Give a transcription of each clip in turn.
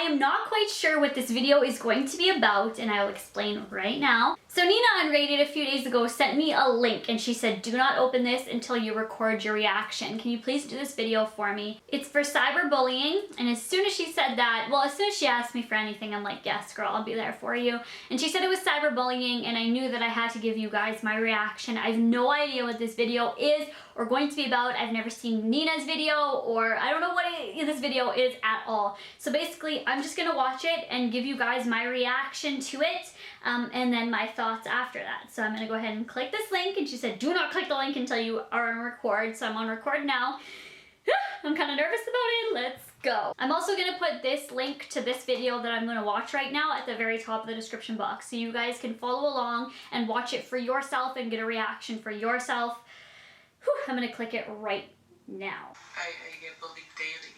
am not quite sure what this video is going to be about, and I will explain right now. So Nina on Rated a few days ago sent me a link and she said, do not open this until you record your reaction. Can you please do this video for me? It's for cyberbullying, and as soon as she said that, well, as soon as she asked me for anything, I'm like, yes girl, I'll be there for you. And she said it was cyberbullying, and I knew that I had to give you guys my reaction. I have no idea what this video is or going to be about. I've never seen Nina's video, or I don't know what this video is at all. So basically, I'm just gonna watch it and give you guys my reaction to it, and then my thoughts after that. So I'm gonna go ahead and click this link, and she said, do not click the link until you are on record. So I'm on record now. I'm kind of nervous about it. Let's go. I'm also gonna put this link to this video that I'm gonna watch right now at the very top of the description box, so you guys can follow along and watch it for yourself and get a reaction for yourself. Whew, I'm gonna click it right now. I get bullied daily,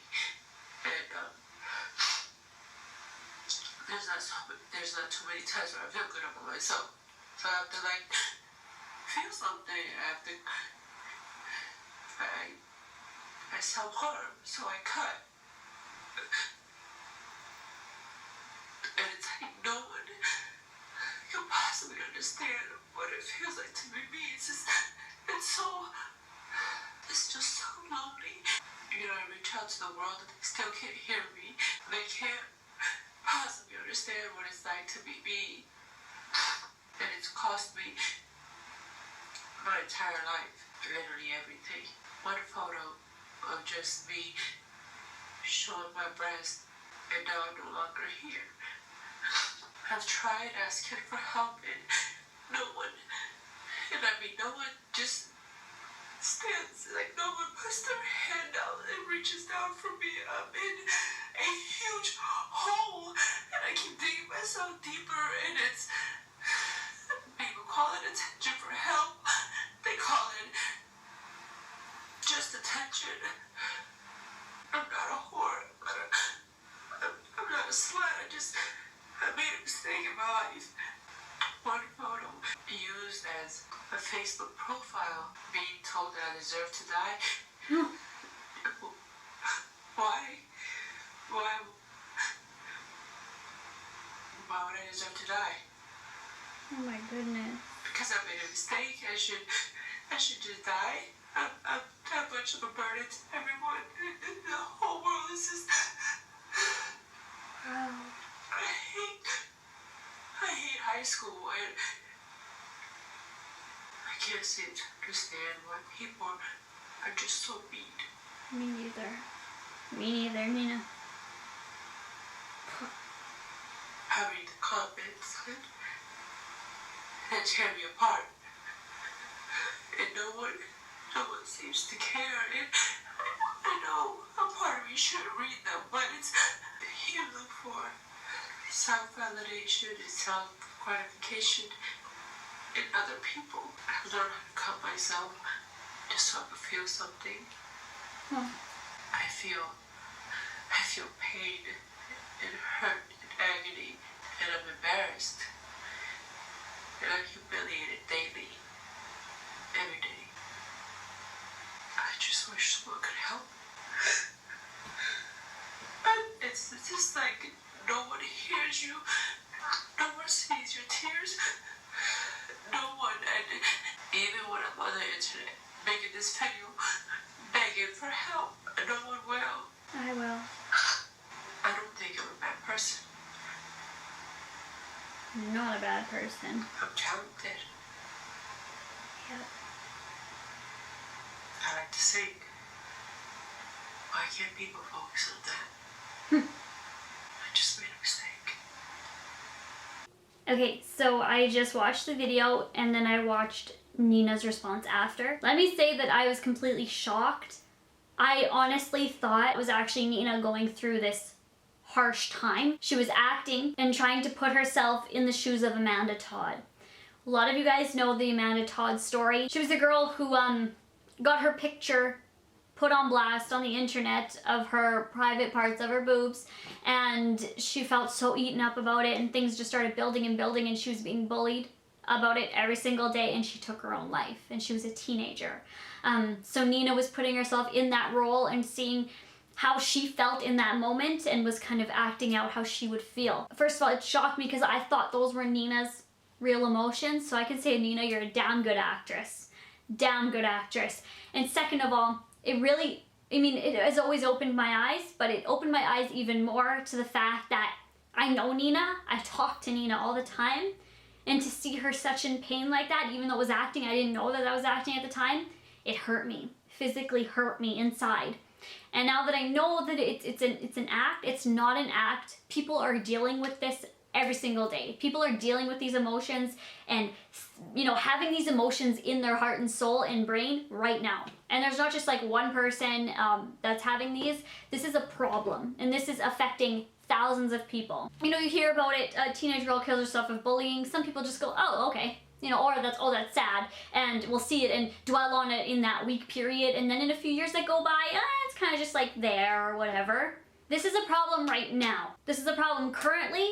and there's not too many times where I feel good about myself. So I have to like feel something. I self-harm, so I cut. And it's like no one can possibly understand what it feels like to be me. It's just so lonely. You know, I reach out to the world and they still can't hear me. They can't possibly understand what it's like to be me. And it's cost me my entire life, literally everything. One photo of just me showing my breast, and now I'm no longer here. I've tried asking for help, and no one just stands, like no one puts their hand out and reaches down for me. I'm in a huge hole, and I keep digging myself deeper, and it's, people call it attention for help. They call it just attention. I'm not a whore. I'm not a slut. I made a mistake in my life. One photo used as a Facebook profile, being told that I deserve to die. Why would I deserve to die? Oh my goodness. Because I made a mistake. I should just die. I'm that much of a burden to everyone. The whole world is just. Wow. I hate high school, and I can't seem to understand why people are just so mean. Me neither. Me neither, Nina. I read the comments and tear me apart, and no one seems to care. And I know a part of me should read them, but it's, you look for self-validation and self-gratification in other people. I've learned how to cut myself just so I can feel something. I feel pain and hurt and agony, and I'm embarrassed, and I'm humiliated daily, every day. I just wish someone could help. It's just like no one hears you, no one sees your tears, no one, and even when I'm on the internet making this video, begging for help, no one will. I will. I don't think I'm a bad person. You're not a bad person. I'm talented. Yep. I like to sing. Why can't people focus on that? I just made a mistake. Okay, so I just watched the video and then I watched Nina's response after. Let me say that I was completely shocked. I honestly thought it was actually Nina going through this harsh time. She was acting and trying to put herself in the shoes of Amanda Todd. A lot of you guys know the Amanda Todd story. She was a girl who got her picture put on blast on the internet of her private parts of her boobs, and she felt so eaten up about it, and things just started building and building, and she was being bullied about it every single day, and she took her own life, and she was a teenager. So Nina was putting herself in that role and seeing how she felt in that moment and was kind of acting out how she would feel. First of all, it shocked me because I thought those were Nina's real emotions. So I can say, Nina, you're a damn good actress. Damn good actress. And second of all, it really, I mean, it has always opened my eyes, but it opened my eyes even more to the fact that I know Nina. I talk to Nina all the time. And to see her such in pain like that, even though it was acting, I didn't know that I was acting at the time, it hurt me. Physically hurt me inside. And now that I know that it's an act, it's not an act. People are dealing with this every single day. People are dealing with these emotions and, you know, having these emotions in their heart and soul and brain right now. And there's not just like one person that's having these. This is a problem, and this is affecting thousands of people. You know, you hear about it, a teenage girl kills herself of bullying. Some people just go, oh, okay. You know, or that's, oh, that's sad, and we'll see it and dwell on it in that week period, and then in a few years that go by, it's kind of just like there or whatever. This is a problem right now. This is a problem currently.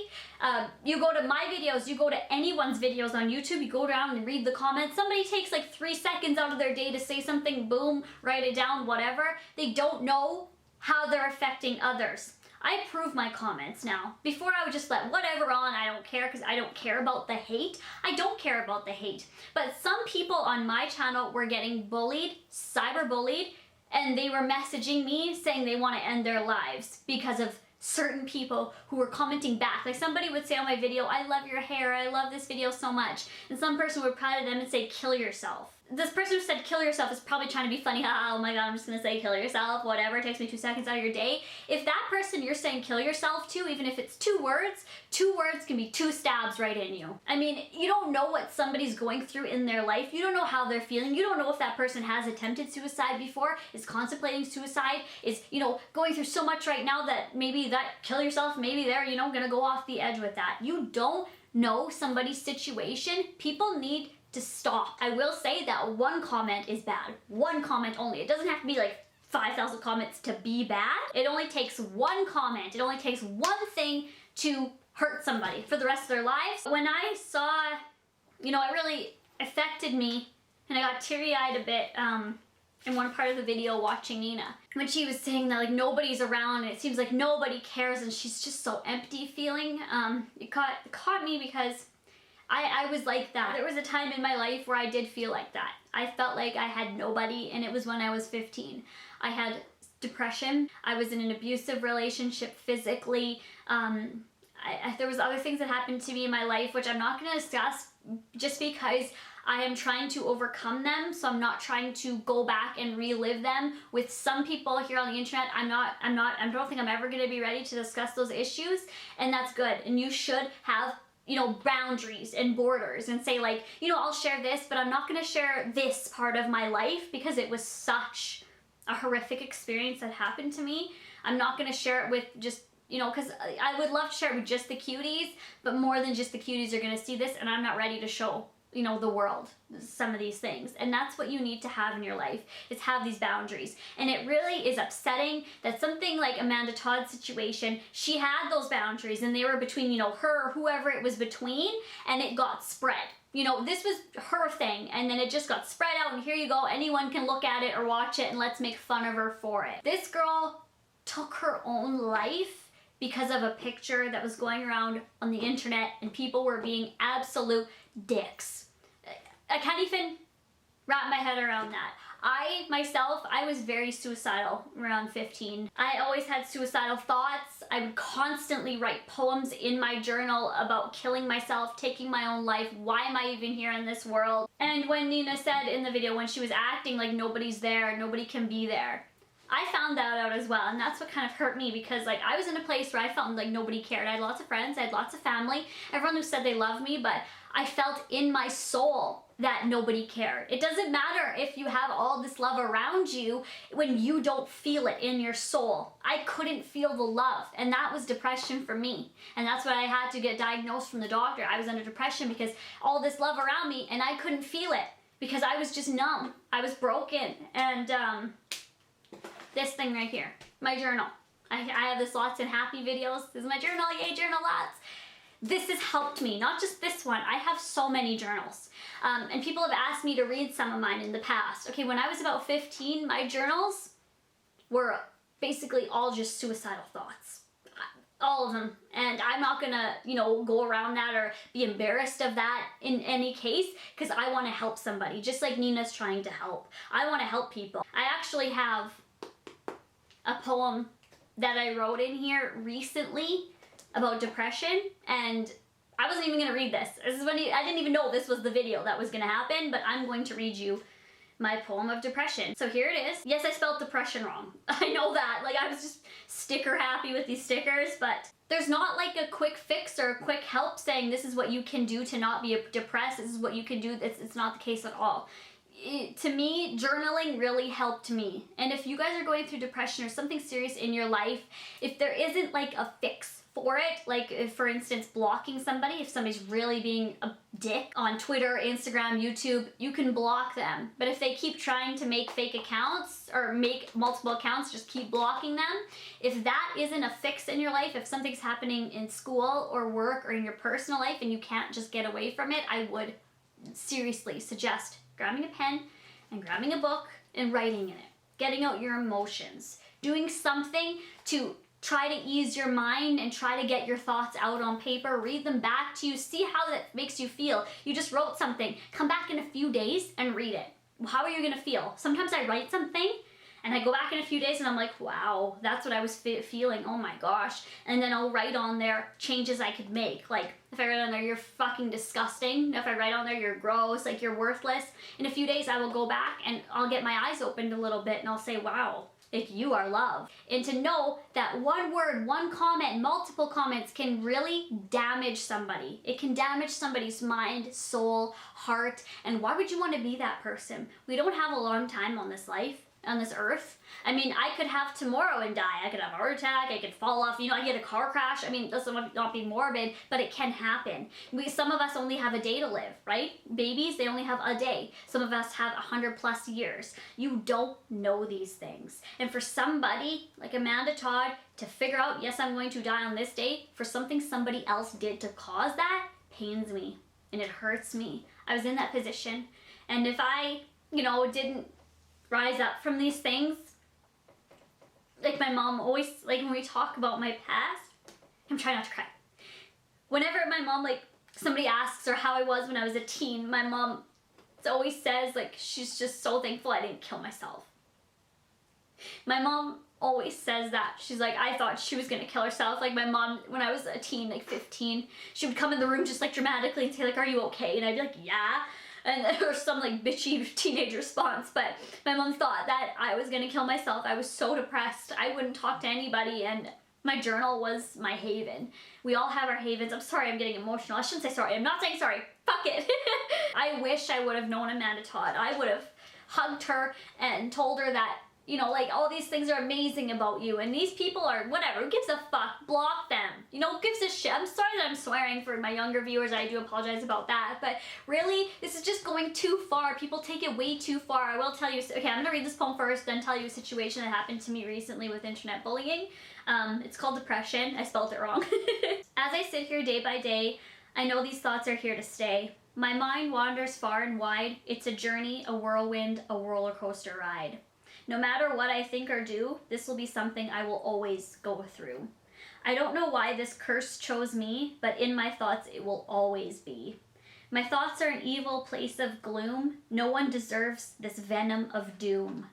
You go to my videos, you go to anyone's videos on YouTube, you go down and read the comments. Somebody takes like 3 seconds out of their day to say something, boom, write it down, whatever. They don't know how they're affecting others. I approve my comments now. Before I would just let whatever on, I don't care because I don't care about the hate. I don't care about the hate. But some people on my channel were getting bullied, cyberbullied, and they were messaging me saying they want to end their lives because of certain people who were commenting back. Like somebody would say on my video, I love your hair, I love this video so much. And some person would reply to them and say, kill yourself. This person who said kill yourself is probably trying to be funny. Oh my god, I'm just gonna say kill yourself, whatever, it takes me 2 seconds out of your day. If that person you're saying kill yourself to, even if it's 2 words can be 2 stabs right in you. I mean, you don't know what somebody's going through in their life. You don't know how they're feeling. You don't know if that person has attempted suicide before, is contemplating suicide, is, you know, going through so much right now that maybe that kill yourself, maybe they're, you know, gonna go off the edge with that. You don't know somebody's situation. People need to stop. I will say that 1 comment is bad. 1 comment only. It doesn't have to be like 5,000 comments to be bad. It only takes 1 comment. It only takes 1 thing to hurt somebody for the rest of their lives. When I saw, you know, it really affected me, and I got teary-eyed a bit in one part of the video watching Nina. When she was saying that like nobody's around and it seems like nobody cares and she's just so empty feeling, it caught me because I was like that. There was a time in my life where I did feel like that. I felt like I had nobody, and it was when I was 15. I had depression. I was in an abusive relationship physically. There was other things that happened to me in my life, which I'm not going to discuss just because I am trying to overcome them. So I'm not trying to go back and relive them. With some people here on the internet, I don't think I'm ever going to be ready to discuss those issues, and that's good. And you should have, you know, boundaries and borders and say like, you know, I'll share this, but I'm not going to share this part of my life because it was such a horrific experience that happened to me. I'm not going to share it with just, you know, because I would love to share it with just the cuties, but more than just the cuties are going to see this, and I'm not ready to show, you know, the world some of these things. And that's what you need to have in your life, is have these boundaries. And it really is upsetting that something like Amanda Todd's situation, she had those boundaries and they were between, you know, her or whoever it was between, and it got spread. You know, this was her thing, and then it just got spread out, and here you go, anyone can look at it or watch it, and let's make fun of her for it. This girl took her own life because of a picture that was going around on the internet, and people were being absolute dicks. I can't even wrap my head around that. I was very suicidal around 15. I always had suicidal thoughts. I would constantly write poems in my journal about killing myself, taking my own life. Why am I even here in this world? And when Nina said in the video, when she was acting like nobody's there, nobody can be there, I found that out as well, and that's what kind of hurt me, because like I was in a place where I felt like nobody cared. I had lots of friends, I had lots of family, everyone who said they loved me, but I felt in my soul that nobody cared. It doesn't matter if you have all this love around you when you don't feel it in your soul. I couldn't feel the love, and that was depression for me. And that's why I had to get diagnosed from the doctor. I was under depression because all this love around me, and I couldn't feel it because I was just numb. I was broken. And this thing right here, my journal. I have this lots and happy videos. This is my journal, yay, journal lots. This has helped me, not just this one. I have so many journals. And people have asked me to read some of mine in the past. Okay, when I was about 15, my journals were basically all just suicidal thoughts. All of them. And I'm not gonna, go around that or be embarrassed of that in any case, because I want to help somebody, just like Nina's trying to help. I want to help people. I actually have a poem that I wrote in here recently about depression, and I wasn't even gonna read this. This is when I didn't even know this was the video that was gonna happen, but I'm going to read you my poem of depression. So here it is. Yes, I spelled depression wrong. I know that. Like, I was just sticker happy with these stickers, but there's not like a quick fix or a quick help saying this is what you can do to not be depressed. This is what you can do. It's not the case at all. To me, journaling really helped me. And if you guys are going through depression or something serious in your life, if there isn't like a fix for it, like if, for instance, blocking somebody, if somebody's really being a dick on Twitter, Instagram, YouTube, you can block them. But if they keep trying to make fake accounts or make multiple accounts, just keep blocking them. If that isn't a fix in your life, if something's happening in school or work or in your personal life and you can't just get away from it, I would seriously suggest grabbing a pen and grabbing a book and writing in it, getting out your emotions, doing something to try to ease your mind and try to get your thoughts out on paper, read them back to you, see how that makes you feel. You just wrote something, come back in a few days and read it. How are you gonna feel? Sometimes I write something and I go back in a few days and I'm like, wow, that's what I was feeling, oh my gosh. And then I'll write on there changes I could make. Like, if I write on there, you're fucking disgusting. If I write on there, you're gross, like you're worthless. In a few days, I will go back and I'll get my eyes opened a little bit and I'll say, wow, like you are loved. And to know that one word, one comment, multiple comments can really damage somebody. It can damage somebody's mind, soul, heart. And why would you want to be that person? We don't have a long time on this life, on this earth. I mean, I could have tomorrow and die. I could have a heart attack, I could fall off, I get a car crash. I mean, this will not be morbid, but it can happen. Some of us only have a day to live, right? Babies, they only have a day. Some of us have 100+ years. You don't know these things. And for somebody like Amanda Todd to figure out, yes, I'm going to die on this day, for something somebody else did to cause that, pains me and it hurts me. I was in that position. And if I, didn't rise up from these things, like my mom always, like when we talk about my past, I'm trying not to cry. Whenever my mom, like somebody asks her how I was when I was a teen, my mom always says like she's just so thankful I didn't kill myself. My mom always says that. She's like, I thought she was gonna kill herself. Like my mom, when I was a teen, like 15, she would come in the room just like dramatically and say like, are you okay? And I'd be like, yeah. And there was some like bitchy teenage response, but my mom thought that I was gonna kill myself. I was so depressed. I wouldn't talk to anybody, and my journal was my haven. We all have our havens. I'm sorry, I'm getting emotional. I shouldn't say sorry. I'm not saying sorry. Fuck it. I wish I would have known Amanda Todd. I would have hugged her and told her that, like all these things are amazing about you and these people are whatever. Who gives a fuck? Block them. Who gives a shit? I'm sorry that I'm swearing for my younger viewers. I do apologize about that. But really, this is just going too far. People take it way too far. I will tell you, okay, I'm gonna read this poem first, then tell you a situation that happened to me recently with internet bullying. It's called depression. I spelled it wrong. As I sit here day by day, I know these thoughts are here to stay. My mind wanders far and wide. It's a journey, a whirlwind, a roller coaster ride. No matter what I think or do, this will be something I will always go through. I don't know why this curse chose me, but in my thoughts it will always be. My thoughts are an evil place of gloom. No one deserves this venom of doom.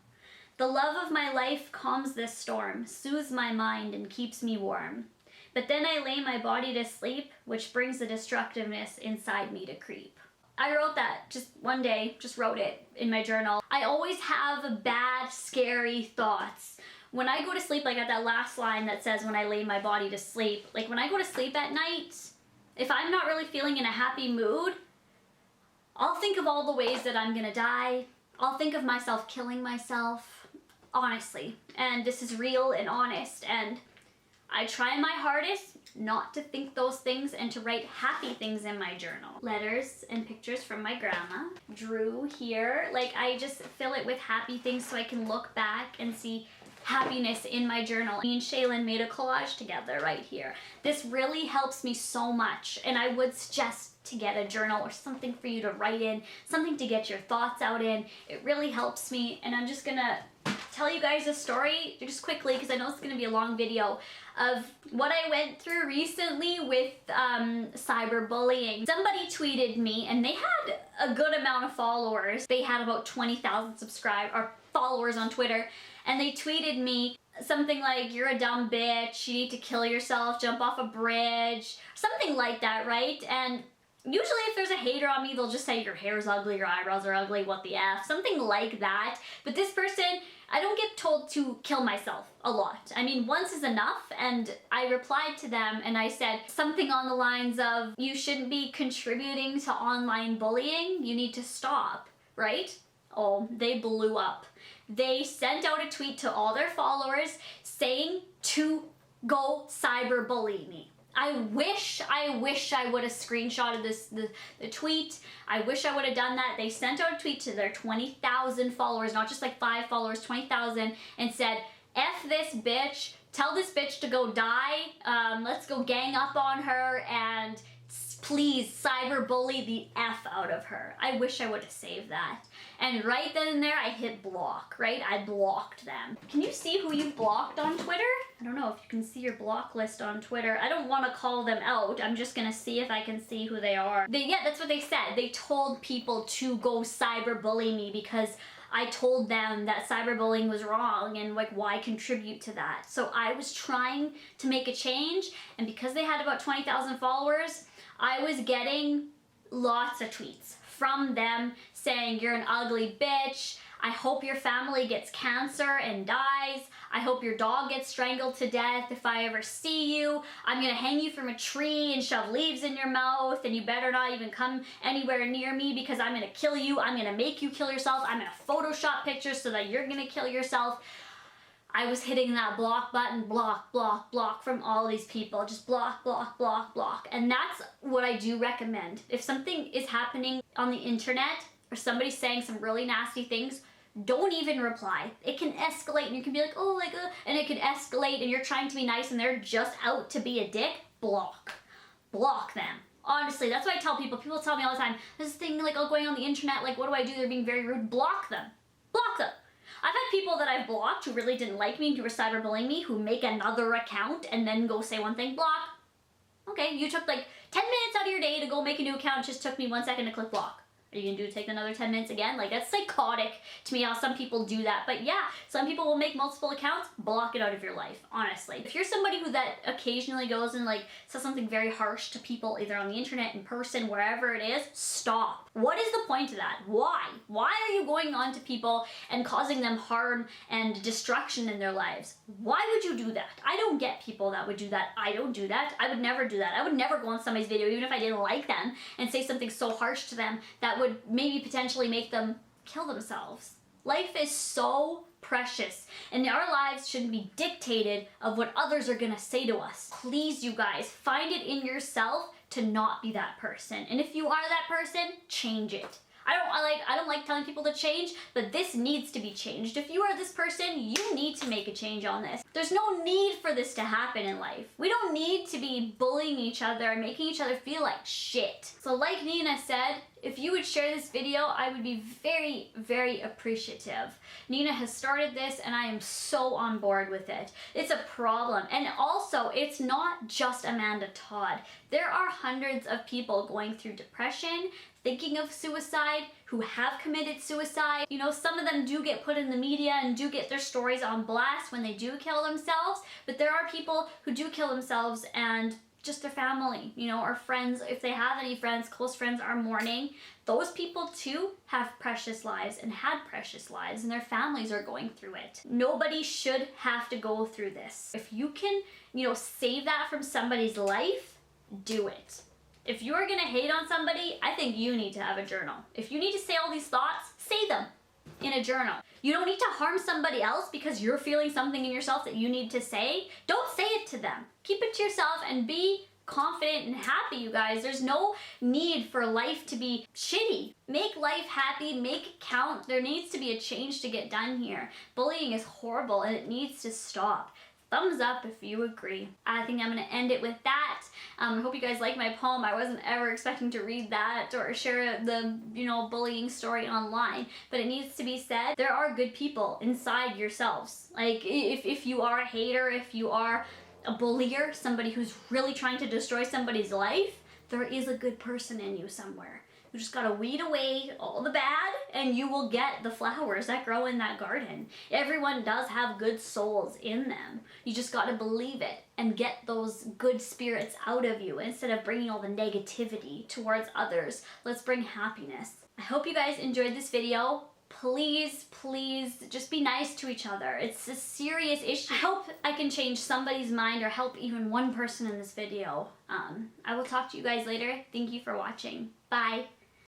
The love of my life calms this storm, soothes my mind and keeps me warm. But then I lay my body to sleep, which brings the destructiveness inside me to creep. I wrote that just one day, just wrote it in my journal. I always have bad, scary thoughts. When I go to sleep, like at that last line that says when I lay my body to sleep, like when I go to sleep at night, if I'm not really feeling in a happy mood, I'll think of all the ways that I'm gonna die. I'll think of myself killing myself, honestly. And this is real and honest, and I try my hardest not to think those things and to write happy things in my journal. Letters and pictures from my grandma. Drew here, like I just fill it with happy things so I can look back and see happiness in my journal. Me and Shaylin made a collage together right here. This really helps me so much, and I would suggest to get a journal or something for you to write in, something to get your thoughts out in. It really helps me, and I'm just gonna tell you guys a story just quickly, because I know it's going to be a long video, of what I went through recently with cyberbullying. Somebody tweeted me, and they had a good amount of followers. They had about 20,000 followers on Twitter, and they tweeted me something like, "You're a dumb bitch, you need to kill yourself, jump off a bridge," something like that, right? And usually if there's a hater on me, they'll just say your hair's ugly, your eyebrows are ugly, what the F, something like that. But this person, I don't get told to kill myself a lot. I mean, once is enough, and I replied to them and I said something on the lines of, you shouldn't be contributing to online bullying, you need to stop, right? Oh, they blew up. They sent out a tweet to all their followers saying to go cyberbully me. I wish I would have screenshotted the tweet. I wish I would have done that. They sent out a tweet to their 20,000 followers, not just like 5 followers, 20,000, and said, "F this bitch, tell this bitch to go die, let's go gang up on her, and please cyberbully the F out of her." I wish I would have saved that. And right then and there, I hit block, right? I blocked them. Can you see who you've blocked on Twitter? I don't know if you can see your block list on Twitter. I don't want to call them out. I'm just gonna see if I can see who they are. Yeah, that's what they said. They told people to go cyberbully me because I told them that cyberbullying was wrong and like, why contribute to that? So I was trying to make a change, and because they had about 20,000 followers, I was getting lots of tweets from them saying, "You're an ugly bitch. I hope your family gets cancer and dies. I hope your dog gets strangled to death if I ever see you. I'm gonna hang you from a tree and shove leaves in your mouth, and you better not even come anywhere near me because I'm gonna kill you. I'm gonna make you kill yourself. I'm gonna Photoshop pictures so that you're gonna kill yourself." I was hitting that block button, block, block, block from all these people. Just block, block, block, block. And that's what I do recommend. If something is happening on the internet or somebody's saying some really nasty things, don't even reply. It can escalate, and you can be like, "Oh, like," and it can escalate, and you're trying to be nice and they're just out to be a dick. Block. Block them. Honestly, that's what I tell people. People tell me all the time, "This thing, like, going on the internet, like, what do? They're being very rude." Block them. Block them. I've had people that I've blocked who really didn't like me, who were cyberbullying me, who make another account and then go say one thing, block. Okay, you took like 10 minutes out of your day to go make a new account, just took me 1 second to click block. Are you gonna take another 10 minutes again? Like, that's psychotic to me how some people do that. But yeah, some people will make multiple accounts, block it out of your life, honestly. If you're somebody who that occasionally goes and like says something very harsh to people, either on the internet, in person, wherever it is, stop. What is the point of that? Why? Why are you going on to people and causing them harm and destruction in their lives? Why would you do that? I don't get people that would do that. I don't do that. I would never do that. I would never go on somebody's video, even if I didn't like them, and say something so harsh to them that would maybe potentially make them kill themselves. Life is so precious, and our lives shouldn't be dictated of what others are gonna say to us. Please, you guys, find it in yourself to not be that person. And if you are that person, change it. I don't like telling people to change, but this needs to be changed. If you are this person, you need to make a change on this. There's no need for this to happen in life. We don't need to be bullying each other and making each other feel like shit. So like Nina said, if you would share this video, I would be very, very appreciative. Nina has started this and I am so on board with it. It's a problem. And also, it's not just Amanda Todd. There are hundreds of people going through depression, thinking of suicide, who have committed suicide. You know, some of them do get put in the media and do get their stories on blast when they do kill themselves, but there are people who do kill themselves and just their family, you know, or friends, if they have any friends, close friends, are mourning. Those people too have precious lives and had precious lives, and their families are going through it. Nobody should have to go through this. If you can, you know, save that from somebody's life, do it. If you're gonna hate on somebody, I think you need to have a journal. If you need to say all these thoughts, say them in a journal. You don't need to harm somebody else because you're feeling something in yourself that you need to say. Don't say it to them. Keep it to yourself and be confident and happy, you guys. There's no need for life to be shitty. Make life happy, make it count. There needs to be a change to get done here. Bullying is horrible and it needs to stop. thumbs up if you agree. I think I'm gonna end it with that. I hope you guys like my poem. I wasn't ever expecting to read that or share the, bullying story online, but it needs to be said. There are good people inside yourselves. Like, if you are a hater, if you are a bullier, somebody who's really trying to destroy somebody's life, there is a good person in you somewhere. You just gotta weed away all the bad and you will get the flowers that grow in that garden. Everyone does have good souls in them. You just gotta believe it and get those good spirits out of you instead of bringing all the negativity towards others. Let's bring happiness. I hope you guys enjoyed this video. Please, please, just be nice to each other. It's a serious issue. I hope I can change somebody's mind or help even one person in this video. I will talk to you guys later. Thank you for watching. Bye.